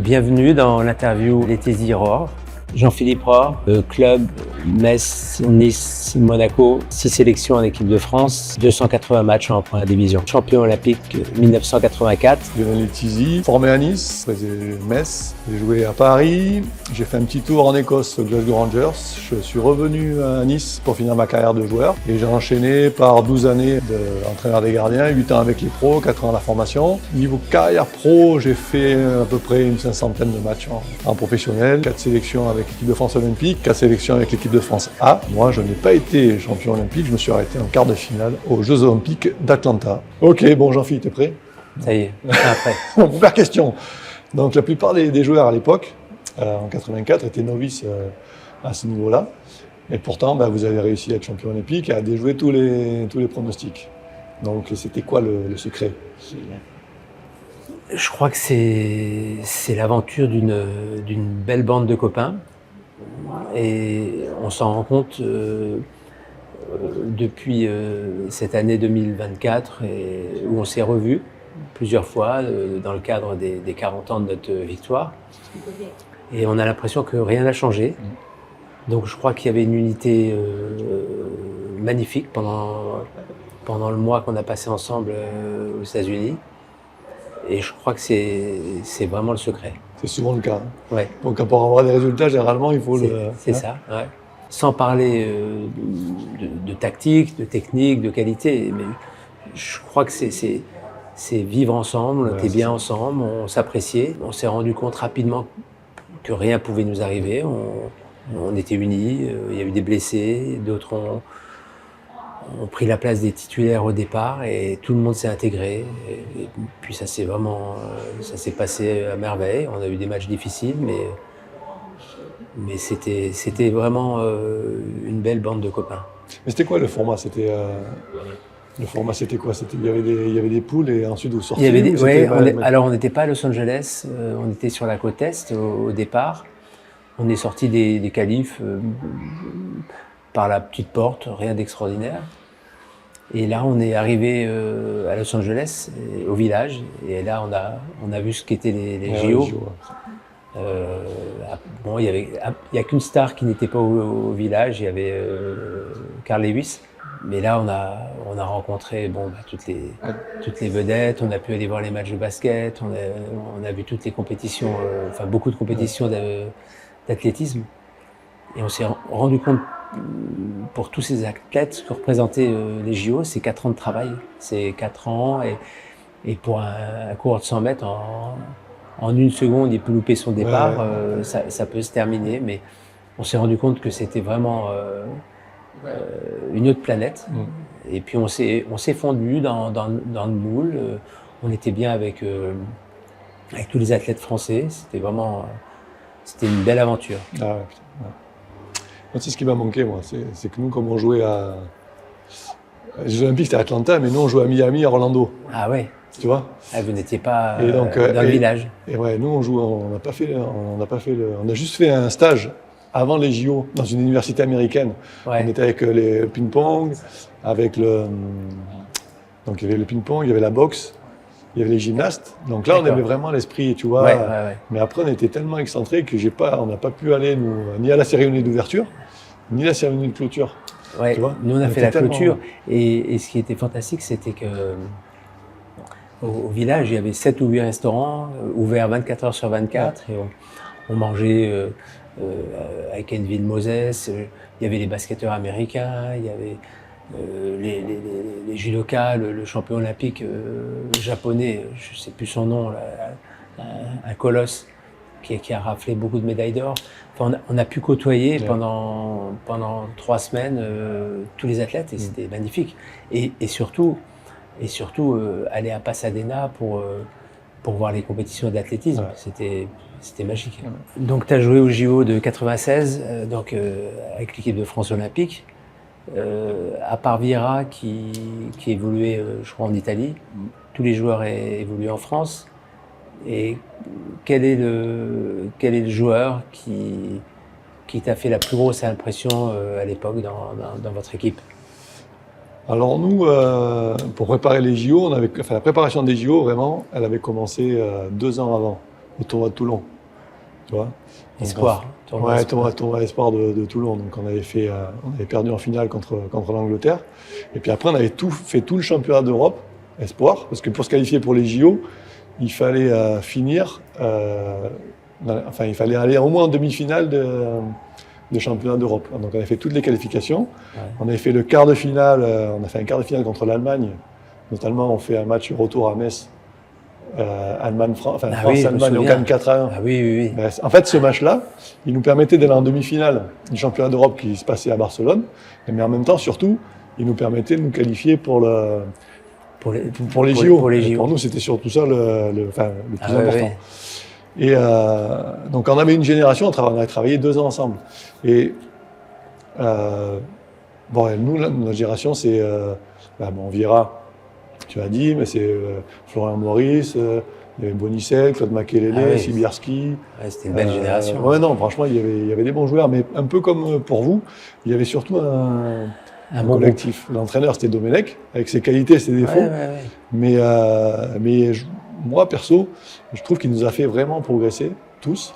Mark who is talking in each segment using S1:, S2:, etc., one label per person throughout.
S1: Bienvenue dans l'interview L'été Rohr. Jean-Philippe Rohr, club Metz, Nice, Monaco, 6 sélections en équipe de France, 280 matchs en première division. Champion olympique 1984.
S2: Devenu Tizi, formé à Nice, j'ai Metz, j'ai joué à Paris, j'ai fait un petit tour en Écosse au Glasgow Rangers, je suis revenu à Nice pour finir ma carrière de joueur et j'ai enchaîné par 12 années d'entraîneur des gardiens, 8 ans avec les pros, 4 ans à la formation. Niveau carrière pro, j'ai fait à peu près une 500aine de matchs en professionnel, 4 sélections avec l'équipe de France olympique, 4 sélections avec l'équipe de France A. Moi, je n'ai pas été champion olympique, je me suis arrêté en quart de finale aux Jeux olympiques d'Atlanta. Ok, bon Jean-Philippe, t'es prêt?
S1: Ça y est, après.
S2: Première question. Donc la plupart des joueurs à l'époque, en 84, étaient novices à ce niveau-là. Et pourtant, vous avez réussi à être champion olympique et à déjouer tous les pronostics. Donc c'était quoi le secret?
S1: Je crois que c'est l'aventure d'une belle bande de copains. Et on s'en rend compte depuis cette année 2024 où on s'est revus plusieurs fois dans le cadre des 40 ans de notre victoire. Et on a l'impression que rien n'a changé. Donc je crois qu'il y avait une unité magnifique pendant le mois qu'on a passé ensemble aux États-Unis. Et je crois que c'est vraiment le secret.
S2: C'est souvent le cas.
S1: Ouais.
S2: Donc pour avoir des résultats, généralement, il faut
S1: C'est ça, ouais. Sans parler de tactique, de technique, de qualité, mais je crois que c'est vivre ensemble, on était bien ensemble, on s'appréciait. On s'est rendu compte rapidement que rien pouvait nous arriver. On était unis, il y a eu des blessés, d'autres ont pris la place des titulaires au départ et tout le monde s'est intégré. Et puis ça s'est passé à merveille. On a eu des matchs difficiles, mais c'était vraiment une belle bande de copains.
S2: Mais c'était quoi le format? Le format, c'était quoi? Il y avait des poules et ensuite vous sortiez?
S1: Alors on n'était pas à Los Angeles, on était sur la côte Est au départ. On est sorti des qualifs par la petite porte, rien d'extraordinaire. Et là, on est arrivé à Los Angeles, au village, et là, on a vu ce qu'étaient les JO. Bon, il y a qu'une star qui n'était pas au village, il y avait Carl Lewis. Mais là, on a rencontré toutes les vedettes, on a pu aller voir les matchs de basket, on a vu toutes les compétitions, beaucoup de compétitions d'athlétisme. Et on s'est rendu compte, pour tous ces athlètes, ce que représentaient les JO, c'est 4 ans de travail. C'est 4 ans, et pour un coureur de 100 mètres, en une seconde, il peut louper son départ, ça peut se terminer, mais on s'est rendu compte que c'était vraiment une autre planète. Et puis on s'est fondu dans le moule, on était bien avec tous les athlètes français, c'était une belle aventure.
S2: Ah ouais, putain, ouais. C'est ce qui m'a manqué, moi. C'est que nous, comme on jouait les Jeux Olympiques, c'était à Atlanta, mais nous, on jouait à Miami, à Orlando.
S1: Ah ouais.
S2: Tu vois?
S1: Vous n'étiez pas dans le village.
S2: Et ouais, nous, on a juste fait un stage avant les JO dans une université américaine. Ouais. On était avec le ping-pong, donc il y avait le ping-pong, il y avait la boxe. Il y avait les gymnastes, donc là on avait vraiment l'esprit, tu vois. Ouais. Mais après on était tellement excentrés que on n'a pas pu aller ni à la cérémonie d'ouverture, ni à la cérémonie de clôture.
S1: Ouais. Tu vois, nous on a fait la clôture et ce qui était fantastique, c'était que au village il y avait 7 ou 8 restaurants ouverts 24 heures sur 24 et on mangeait avec Enville Moses, il y avait les basketteurs américains, il y avait les judokas, le champion olympique japonais, je ne sais plus son nom, un colosse qui a raflé beaucoup de médailles d'or. Enfin, on a pu côtoyer pendant 3 semaines tous les athlètes et c'était magnifique. Et surtout aller à Pasadena pour voir les compétitions d'athlétisme, c'était magique. Donc tu as joué au JO de 96 avec l'équipe de France olympique. À part Vieira qui évoluait, je crois, en Italie, tous les joueurs évoluent en France. Et quel est le joueur qui t'a fait la plus grosse impression à l'époque dans votre équipe?
S2: Alors nous, pour préparer les JO, la préparation des JO, vraiment, elle avait commencé 2 ans avant, au tournoi de Toulon. tu vois.
S1: Espoir.
S2: Tournoi espoir de Toulon. Donc on avait perdu en finale contre l'Angleterre. Et puis après, on avait fait tout le championnat d'Europe espoir, parce que pour se qualifier pour les JO, il fallait il fallait aller au moins en demi-finale de championnat d'Europe. Donc on a fait toutes les qualifications. Ouais. On avait fait le quart de finale, on a fait un quart de finale contre l'Allemagne. Notamment, on fait un match retour à Metz. France-Allemagne, on gagne 4-1.
S1: Ah oui.
S2: Ben, en fait, ce match-là, il nous permettait d'aller en demi-finale du championnat d'Europe qui se passait à Barcelone. Mais en même temps, surtout, il nous permettait de nous qualifier pour les JO. Pour nous, c'était surtout ça le plus important. Oui. Et donc, on avait une génération, on avait travaillé 2 ans ensemble. Et nous, notre génération, c'est Vieira. Tu as dit, mais c'est Florian Maurice, il y avait Bonicel, Claude Makelele, Sibierski.
S1: Ouais, c'était une belle génération.
S2: Ouais, non, franchement, il y avait des bons joueurs, mais un peu comme pour vous, il y avait surtout un bon collectif. L'entraîneur, c'était Domenech, avec ses qualités et ses défauts. Mais moi, perso, je trouve qu'il nous a fait vraiment progresser, tous,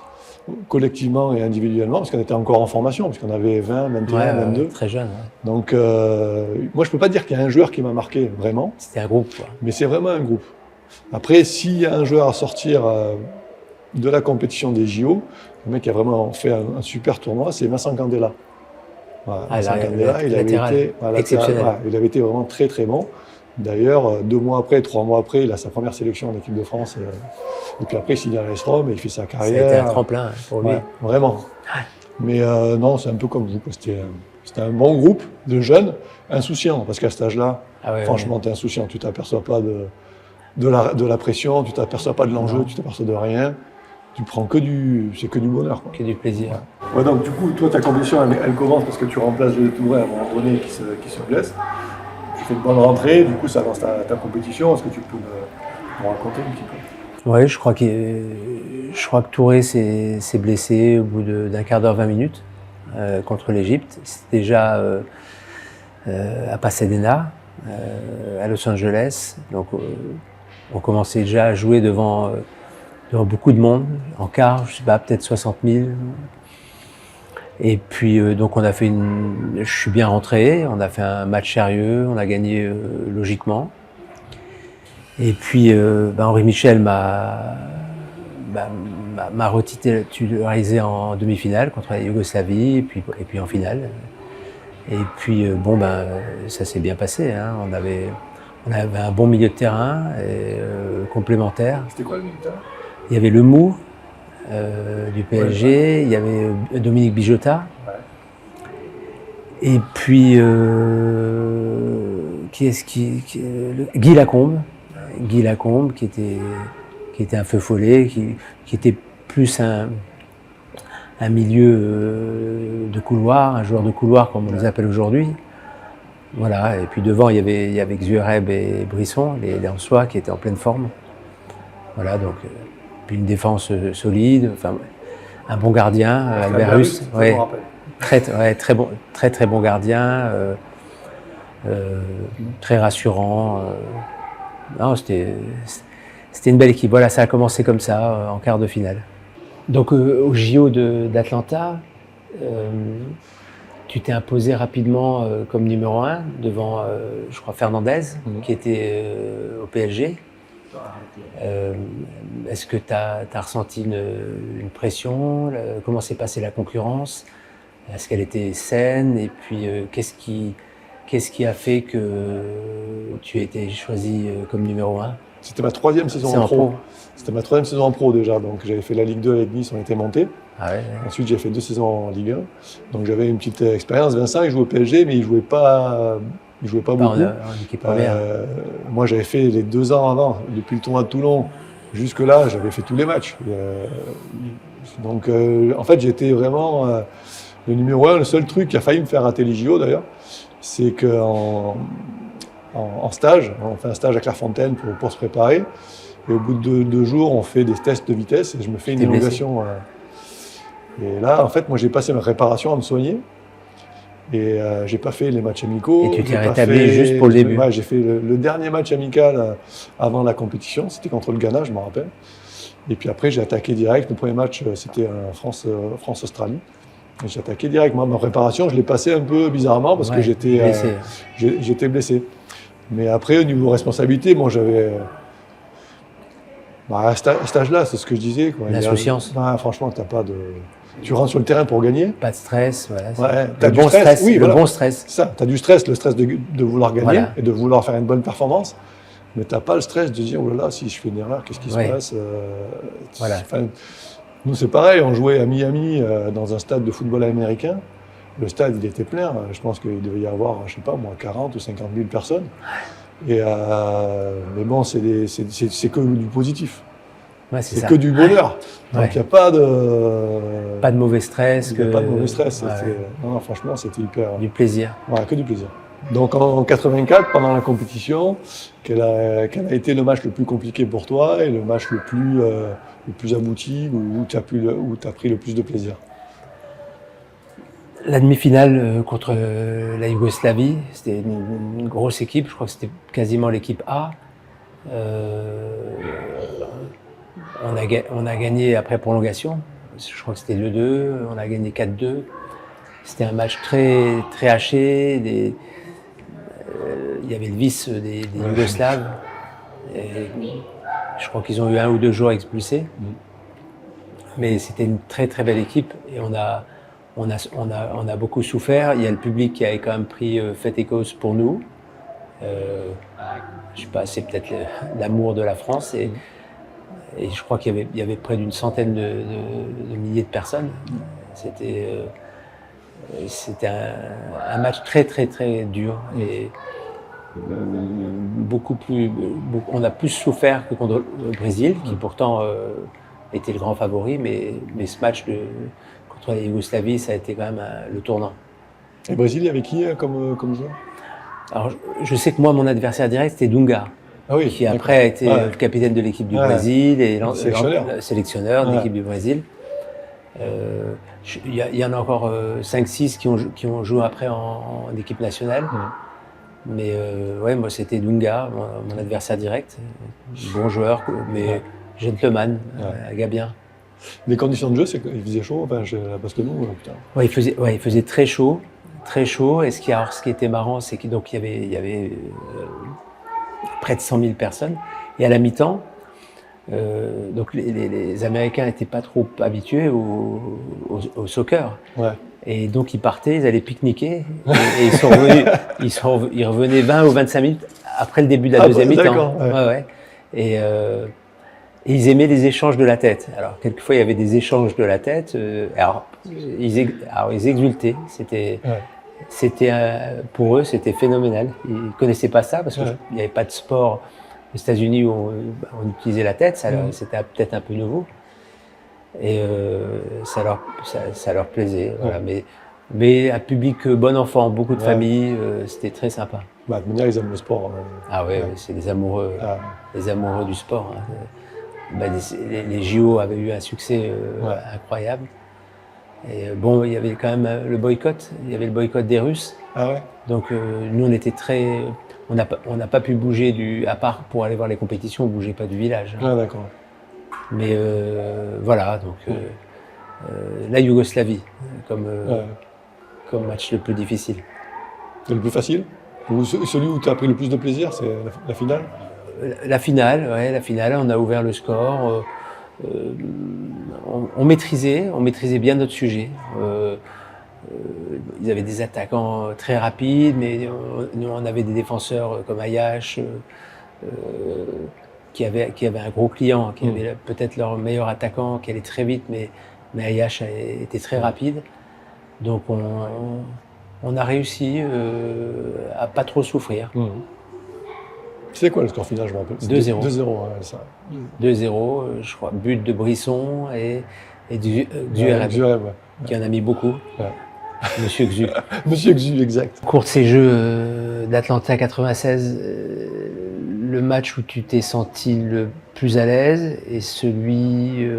S2: collectivement et individuellement, parce qu'on était encore en formation, parce qu'on avait 20, 21, 22.
S1: Très jeune.
S2: Donc, moi, je peux pas dire qu'il y a un joueur qui m'a marqué, vraiment.
S1: C'était un groupe, quoi.
S2: Mais c'est vraiment un groupe. Après, s'il y a un joueur à sortir de la compétition des JO, le mec qui a vraiment fait un super tournoi, c'est Vincent Candela. Voilà, Vincent Candela, il avait été vraiment très, très bon. D'ailleurs, 2 mois après, 3 mois après, il a sa première sélection en équipe de France. Et puis après, il signe à l'AS Rome et il fait sa carrière.
S1: C'était un tremplin pour lui.
S2: Ouais, vraiment. Mais non, c'est un peu comme vous. C'était un bon groupe de jeunes insouciants. Parce qu'à cet âge-là, franchement, tu es insouciant. Tu ne t'aperçois pas de la pression, tu ne t'aperçois pas de l'enjeu, tu ne t'aperçois de rien. Tu prends c'est que du bonheur.
S1: Que du plaisir.
S2: Ouais, donc du coup, toi, ta compétition, elle commence parce que tu remplaces le Touret à un moment donné qui se blesse. Tu fais une bonne rentrée, du coup, ça lance ta compétition. Est-ce que tu peux me raconter un petit peu ?
S1: Oui, je crois que Touré s'est blessé au bout d'un quart d'heure, 20 minutes contre l'Égypte. C'était déjà à Pasadena, à Los Angeles. Donc, on commençait déjà à jouer devant beaucoup de monde, en quart, je sais pas, peut-être 60 000. Et puis, donc, je suis bien rentré, on a fait un match sérieux, on a gagné logiquement. Et puis, Henri Michel m'a retitularisé en demi-finale contre la Yougoslavie, et puis en finale. Et puis, ça s'est bien passé, hein. On avait un bon milieu de terrain, complémentaire.
S2: C'était quoi le milieu de terrain ? Il
S1: y avait Lemou du PSG, il y avait Dominique Bijota. Ouais. Et puis, Guy Lacombe. Guy Lacombe, qui était un feu follet, qui était plus un milieu de couloir, un joueur de couloir comme on les appelle aujourd'hui. Voilà, et puis devant, il y avait Xuereb et Brisson, les Lensois, qui étaient en pleine forme. Voilà, donc, puis une défense solide, enfin, un bon gardien, Albert Russe, très bon gardien, très rassurant. Non, c'était une belle équipe. Voilà, ça a commencé comme ça, en quart de finale. Donc, au JO d'Atlanta, tu t'es imposé rapidement comme numéro 1 devant, je crois, Fernandez, qui était au PSG. Est-ce que tu as ressenti une pression ? Comment s'est passée la concurrence ? Est-ce qu'elle était saine ? Et puis, qu'est-ce qui a fait que tu as été choisi comme numéro 1 ?
S2: C'était ma 3e saison en pro. C'était ma 3e saison en pro déjà. Donc j'avais fait la Ligue 2 avec Nice, on était monté.
S1: Ah ouais.
S2: Ensuite j'ai fait 2 saisons en Ligue 1. Donc j'avais une petite expérience. Vincent, il jouait au PSG, mais il jouait pas beaucoup.
S1: En équipe première.
S2: Moi j'avais fait les 2 ans avant, depuis le tournoi de Toulon. Jusque là, j'avais fait tous les matchs. Donc en fait j'étais vraiment le numéro 1. Le seul truc qui a failli me faire rater les JO d'ailleurs, c'est qu'en stage, on fait un stage à Clairefontaine pour se préparer. Et au bout de 2 jours, on fait des tests de vitesse et je me fais une élongation. Et là, en fait, moi, j'ai passé ma réparation à me soigner. Et j'ai pas fait les matchs amicaux.
S1: Et tu t'es rétabli juste pour le début.
S2: Ouais, j'ai fait le dernier match amical avant la compétition. C'était contre le Ghana, je m'en rappelle. Et puis après, j'ai attaqué direct. Le premier match, c'était France-Australie. J'ai attaqué direct. Moi, ma préparation, je l'ai passée un peu bizarrement parce que j'étais blessé. Mais après, au niveau responsabilité, moi, j'avais... à cet âge-là, c'est ce que je disais.
S1: L'insouciance.
S2: Franchement, t'as pas de... Tu rentres sur le terrain pour gagner.
S1: Pas de stress, voilà.
S2: T'as du stress. Oui,
S1: le bon stress.
S2: C'est ça, tu as du stress, le stress de vouloir gagner et de vouloir faire une bonne performance. Mais tu n'as pas le stress de dire, oh là là, si je fais une erreur, qu'est-ce qui se passe Nous, c'est pareil, on jouait à Miami dans un stade de football américain. Le stade, il était plein. Je pense qu'il devait y avoir, je sais pas moi, 40 ou 50 000 personnes. Et, mais bon, c'est que du positif.
S1: Ouais,
S2: c'est que du bonheur. Donc il n'y a pas de
S1: mauvais stress.
S2: Pas de mauvais stress. Non, franchement, c'était hyper.
S1: Du plaisir.
S2: Ouais, que du plaisir. Donc en 84, pendant la compétition, quel a été le match le plus compliqué pour toi et le match le plus abouti où tu as pris le plus de plaisir?
S1: La demi-finale contre la Yougoslavie, c'était une grosse équipe. Je crois que c'était quasiment l'équipe A. On a gagné après prolongation, je crois que c'était 2-2, on a gagné 4-2. C'était un match très, très haché, il y avait le vice des Yougoslaves. Et je crois qu'ils ont eu 1 ou 2 joueurs expulsés. Mais c'était une très très belle équipe et on a beaucoup souffert. Il y a le public qui avait quand même pris fait et cause pour nous. Je sais pas, c'est peut-être l'amour de la France. Et je crois qu'il y avait près d'une centaine de milliers de personnes. C'était un match très très très dur et on a plus souffert que contre le Brésil, qui pourtant était le grand favori, mais ce match contre la Yougoslavie, ça a été quand même le tournant.
S2: Et le Brésil, il y avait qui comme joueur?
S1: Alors, je sais que moi, mon adversaire direct, c'était Dunga.
S2: Ah oui,
S1: qui après a été le capitaine de l'équipe du Brésil et sélectionneur de l'équipe du Brésil. Il y en a encore 5-6 qui ont joué après en équipe nationale. Mais moi c'était Dunga, mon adversaire direct. Bon joueur, mais gentleman, un gars bien.
S2: Les conditions de jeu, il faisait chaud, parce que nous, putain.
S1: Il faisait très chaud. Très chaud. Et ce qui était marrant, c'est qu'il y avait près de 100 000 personnes. Et à la mi-temps, donc les Américains n'étaient pas trop habitués au soccer. Ouais. Et donc ils partaient, ils allaient pique-niquer. Et ils sont revenus, ils revenaient 20 ou 25 minutes après le début de la deuxième mi-temps. Ouais. Et ils aimaient les échanges de la tête. Alors quelquefois il y avait des échanges de la tête. Alors ils exultaient. C'était pour eux, c'était phénoménal. Ils ne connaissaient pas ça parce qu'il n'y avait pas de sport aux États-Unis où on utilisait la tête. C'était peut-être un peu nouveau. Et ça leur plaisait. Voilà. Mais un public bon enfant, beaucoup de familles, c'était très sympa.
S2: De toute manière, ils aiment le sport.
S1: C'est des amoureux du sport. Les JO avaient eu un succès incroyable. Et bon, il y avait quand même le boycott. Il y avait le boycott des Russes.
S2: Ah ouais.
S1: Donc nous, on était on n'a pas pu bouger à part pour aller voir les compétitions, on bougeait pas du village.
S2: Ah d'accord.
S1: Mais voilà, donc la Yougoslavie comme match le plus difficile.
S2: C'est le plus facile? Ou celui où tu as pris le plus de plaisir, c'est la finale?
S1: La finale, on a ouvert le score. On maîtrisait bien notre sujet. Ils avaient des attaquants très rapides, mais nous on avait des défenseurs comme Ayash qui avaient un gros client, qui avait peut-être leur meilleur attaquant, qui allait très vite, mais Ayash était très rapide. Donc on a réussi à pas trop souffrir.
S2: C'est quoi le score final, je me rappelle?
S1: 2-0.
S2: 2-0, ça.
S1: 2-0, je crois. But de Brisson et du RM, qui en a mis beaucoup. Ouais. Monsieur Xu.
S2: Monsieur Xu, exact.
S1: Au cours de ces Jeux d'Atlanta 96, le match où tu t'es senti le plus à l'aise et celui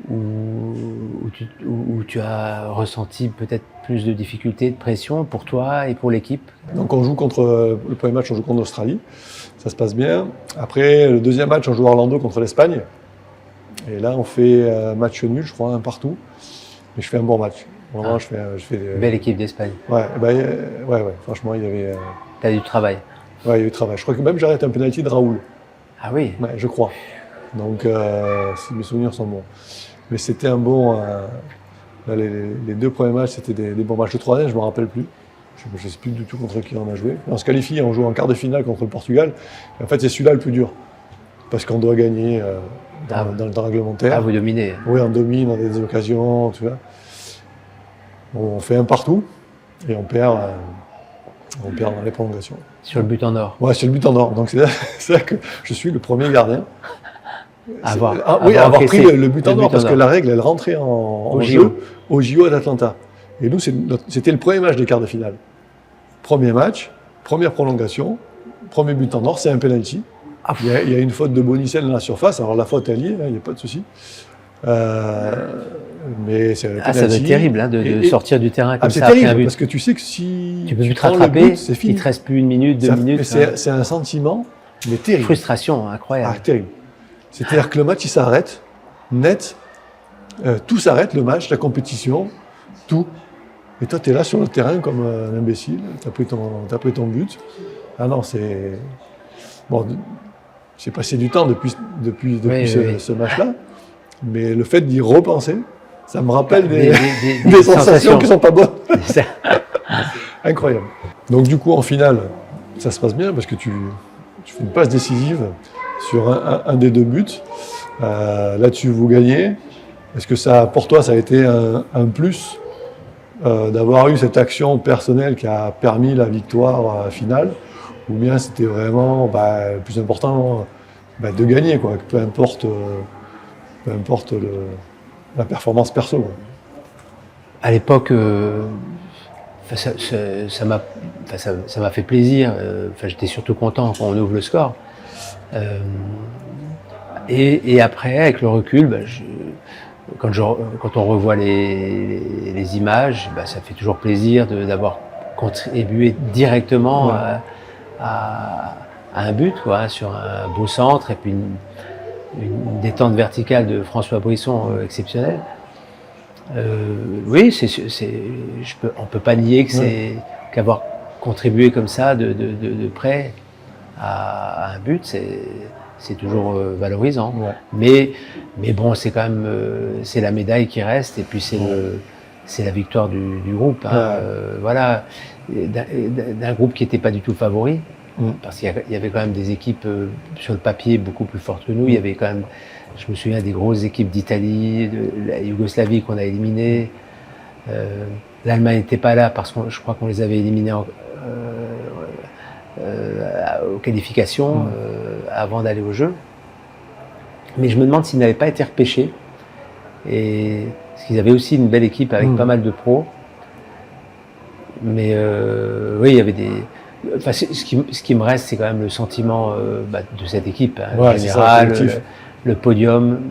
S1: où tu as ressenti peut-être plus de difficultés, de pression pour toi et pour l'équipe?
S2: Donc on joue le premier match, on joue contre l'Australie, ça se passe bien. Après, le deuxième match, on joue à Orlando contre l'Espagne. Et là, on fait match nul, je crois, un partout. Mais je fais un bon match. Vraiment, je fais
S1: Belle équipe d'Espagne.
S2: Ouais, franchement, il y avait...
S1: T'as du travail.
S2: Ouais, il y a eu du travail. Je crois que même j'arrête un penalty de Raoul.
S1: Ah oui.
S2: Ouais, je crois. Donc, si mes souvenirs sont bons. Mais c'était un bon... là, les 2 premiers matchs, c'était des bons matchs. Le troisième, je ne me rappelle plus. Je ne sais plus du tout contre qui on a joué. On se qualifie, on joue en quart de finale contre le Portugal. Et en fait, c'est celui-là le plus dur. Parce qu'on doit gagner dans le temps réglementaire.
S1: Ah, vous dominez.
S2: Oui, on domine, on a des occasions, tu vois. On fait un partout et on perd dans les prolongations.
S1: Sur le but en or.
S2: Ouais, sur le but en or. Donc c'est là que je suis le premier gardien.
S1: Avoir
S2: pris le but en or, parce que la règle, elle rentrait au jeu au JO d'Atlanta. Et nous, c'était le premier match des quarts de finale. Premier match, première prolongation, premier but en or, c'est un penalty. Il y a une faute de Bonicel dans la surface. Alors la faute, elle y est, il n'y a pas de souci. Mais c'est
S1: ça doit être terrible de sortir du terrain comme ça.
S2: C'est terrible, parce que tu sais que si
S1: tu peux plus te rattraper,
S2: c'est fini.
S1: Il ne te reste plus 1 minute, 2 minutes.
S2: C'est un sentiment, mais terrible.
S1: Frustration incroyable.
S2: Ah, terrible. C'est-à-dire que le match, il s'arrête, net, tout s'arrête, le match, la compétition, tout. Et toi, tu es là sur le terrain comme un imbécile, tu as pris ton but. Ah non, c'est... Bon, j'ai passé du temps depuis ce match-là, mais le fait d'y repenser, ça me rappelle des sensations qui ne sont pas bonnes. Incroyable. Donc du coup, en finale, ça se passe bien parce que tu fais une passe décisive sur un des 2 buts. Là-dessus, vous gagnez. Est-ce que pour toi, ça a été un plus d'avoir eu cette action personnelle qui a permis la victoire finale, ou bien c'était vraiment le plus important de gagner, quoi, peu importe la performance perso.
S1: À l'époque, ça m'a fait plaisir. J'étais surtout content quand on ouvre le score. Et après, avec le recul, quand on revoit les images, ça fait toujours plaisir d'avoir contribué directement à un but, quoi, sur un beau centre et puis une détente verticale de François Brisson exceptionnelle. Oui, on peut pas nier qu'avoir contribué comme ça de près à un but, c'est toujours valorisant. Ouais. Mais bon, c'est quand même c'est la médaille qui reste et puis c'est la victoire du groupe. Hein. Voilà, d'un groupe qui n'était pas du tout favori. Parce qu'il y avait quand même des équipes sur le papier beaucoup plus fortes que nous. Il y avait quand même, je me souviens, des grosses équipes d'Italie, de la Yougoslavie qu'on a éliminées. L'Allemagne n'était pas là parce que je crois qu'on les avait éliminés aux qualifications avant d'aller au jeu. Mais je me demande s'ils n'avaient pas été repêchés. Parce qu'ils avaient aussi une belle équipe avec pas mal de pros. Mais oui, il y avait des... Enfin, ce qui me reste, c'est quand même le sentiment de cette équipe en général, le podium.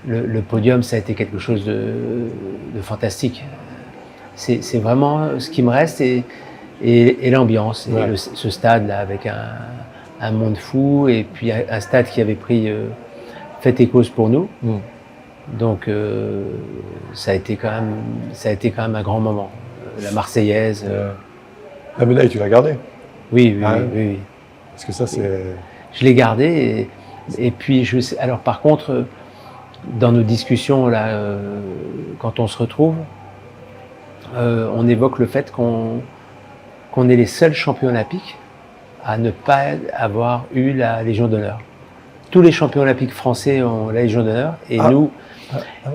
S1: Le podium, ça a été quelque chose de fantastique. C'est vraiment ce qui me reste et l'ambiance. Et ce stade-là, avec un monde fou et puis un stade qui avait fait et cause pour nous. Donc, ça a été quand même un grand moment. La Marseillaise.
S2: La médaille, tu l'as gardée?
S1: Oui.
S2: Parce que ça, c'est...
S1: Je l'ai gardée et puis alors par contre, dans nos discussions là, quand on se retrouve, on évoque le fait qu'on est les seuls champions olympiques à ne pas avoir eu la Légion d'honneur. Tous les champions olympiques français ont la Légion d'honneur et nous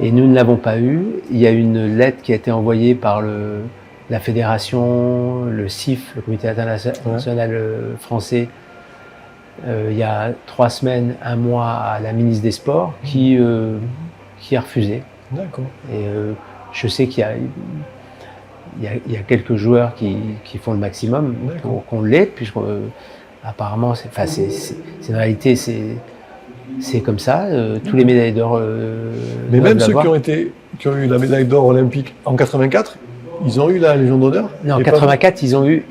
S1: ne l'avons pas eu. Il y a une lettre qui a été envoyée par la fédération, le CIF, le Comité international français, il y a 3 semaines, 1 mois à la ministre des Sports qui a refusé.
S2: D'accord.
S1: Et je sais qu'il y a quelques joueurs qui font le maximum pour qu'on l'ait, puisque apparemment, c'est une réalité, c'est comme ça. Tous les médailles d'or.
S2: Mais même ceux qui ont eu la médaille d'or olympique en 84. Ils ont eu la Légion d'honneur?
S1: Non, en 84, ils ont eu,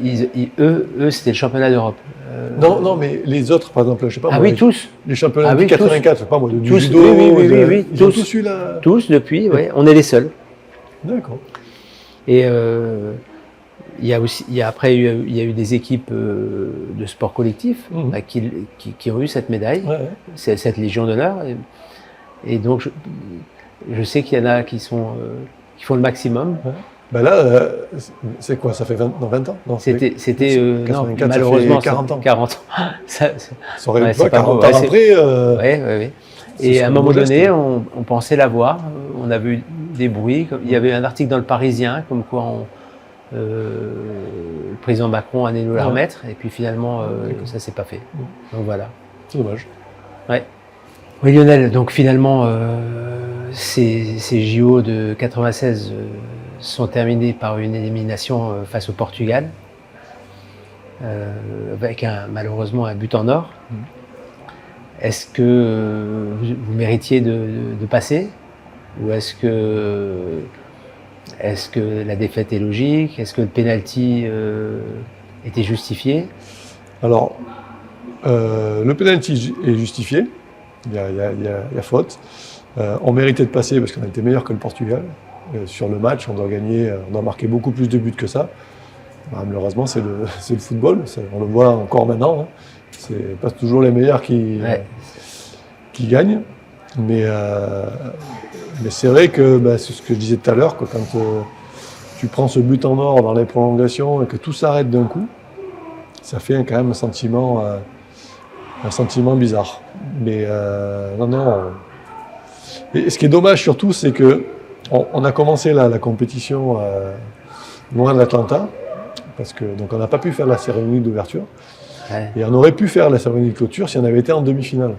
S1: eux, c'était le championnat d'Europe.
S2: Non, mais les autres, par exemple, je sais pas.
S1: Ah
S2: moi,
S1: oui, tous.
S2: Les championnats
S1: Ah
S2: depuis
S1: oui,
S2: 84, je sais pas moi, du
S1: tous,
S2: judo,
S1: oui,
S2: ils ont
S1: tous.
S2: tous eu la...
S1: Tous depuis, oui. On est les seuls.
S2: D'accord.
S1: Et il y a aussi, après, il y a eu des équipes de sport collectif qui ont eu cette médaille, cette Légion d'honneur. Et donc, je sais qu'il y en a qui font le maximum.
S2: Ouais. Ben là, c'est quoi? Ça fait 20 ans? Non,
S1: c'était non,
S2: 84,
S1: malheureusement,
S2: ça fait 40 ans.
S1: 40 ans. Ça
S2: aurait
S1: c'est pas
S2: 40
S1: beau.
S2: ans après.
S1: Ouais. Et à un moment donné, on pensait l'avoir. On a vu des bruits. Il y avait un article dans le Parisien, comme quoi le président Macron allait nous la remettre. Et puis finalement, ça s'est pas fait. Donc voilà.
S2: C'est dommage.
S1: Ouais. Oui, Lionel, donc finalement, ces JO de 96 sont terminés par une élimination face au Portugal, avec malheureusement un but en or. Est-ce que vous méritiez de passer, ou est-ce que la défaite est logique? Est-ce que le penalty était justifié?
S2: Alors, le penalty est justifié. Il y a faute. On méritait de passer parce qu'on était meilleur que le Portugal. Sur le match, on doit marquer beaucoup plus de buts que ça. Bah, malheureusement, c'est le football. On le voit encore maintenant. Hein. C'est pas toujours les meilleurs qui gagnent. Mais c'est vrai que c'est ce que je disais tout à l'heure, que quand tu prends ce but en or dans les prolongations et que tout s'arrête d'un coup, ça fait quand même un sentiment bizarre. Mais non. Et ce qui est dommage surtout, c'est que on a commencé la compétition loin de l'Atlanta, parce que donc on n'a pas pu faire la cérémonie d'ouverture. Ouais. Et on aurait pu faire la cérémonie de clôture si on avait été en demi-finale.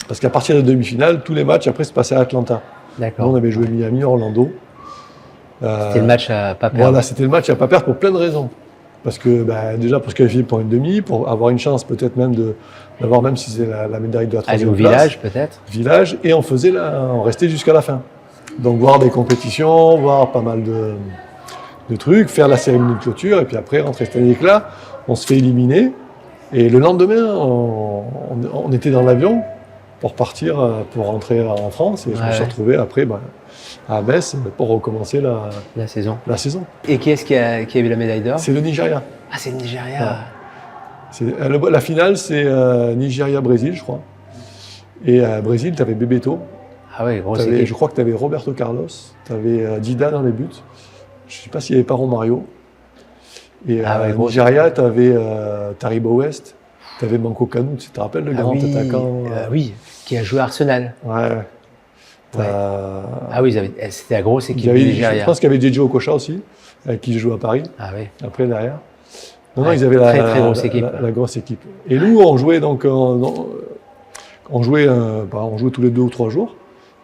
S2: Parce qu'à partir de demi-finale, tous les matchs après se passaient à Atlanta.
S1: D'accord.
S2: Nous, on avait joué Miami, Orlando.
S1: C'était le match à pas perdre.
S2: Voilà, c'était le match à pas perdre pour plein de raisons. Parce que déjà pour se qualifier pour une demi, pour avoir une chance peut-être même d'avoir, même si c'est la médaille de la troisième place.
S1: Aller au village peut-être.
S2: Village, et on restait jusqu'à la fin. Donc voir des compétitions, voir pas mal de trucs, faire la cérémonie de clôture, et puis après rentrer. C'est-à-dire que là, on se fait éliminer, et le lendemain, on était dans l'avion pour partir, pour rentrer en France, et je me suis retrouvé après à Metz pour recommencer la saison.
S1: Et qui est-ce qui a eu la médaille d'or?
S2: C'est le Nigeria.
S1: Ah, c'est le Nigeria.
S2: Ouais. La finale, c'est Nigeria-Brésil, je crois. Et Brésil, tu avais Bebeto.
S1: Ah oui, grosse équipe.
S2: Je crois que tu avais Roberto Carlos, tu avais Dida dans les buts. Je ne sais pas s'il n'y avait pas Romario. Et Nigeria, tu avais Taribo West, tu avais Manko Kanu, tu te rappelles le grand attaquant
S1: oui, qui a joué à Arsenal.
S2: Ouais.
S1: Ah oui, c'était la grosse équipe du Nigeria.
S2: Je pense qu'il y avait Djejo Okocha aussi, avec qui je joue à Paris.
S1: Ah oui.
S2: Après, derrière. Non, ils avaient très grosse équipe. La grosse équipe. Et nous, on jouait donc, on jouait tous les 2 ou 3 jours.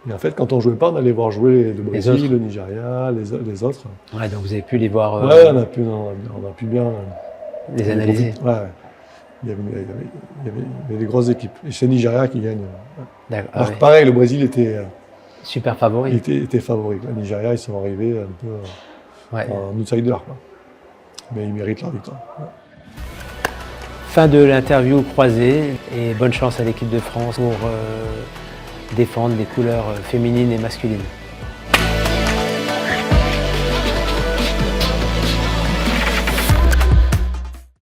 S2: Et en fait, quand on jouait pas, on allait voir jouer le Brésil, le Nigeria, les autres.
S1: Ouais, donc vous avez pu les voir.
S2: Ouais, on a pu bien
S1: les analyser.
S2: Ouais. Il y avait des grosses équipes. Et c'est le Nigeria qui gagne. Alors pareil, le Brésil était
S1: super favori.
S2: Était favori. Le Nigeria, ils sont arrivés un peu en outsider, quoi. Mais ils méritent leur victoire. Ouais.
S1: Fin de l'interview croisée, et bonne chance à l'équipe de France pour défendre les couleurs féminines et masculines.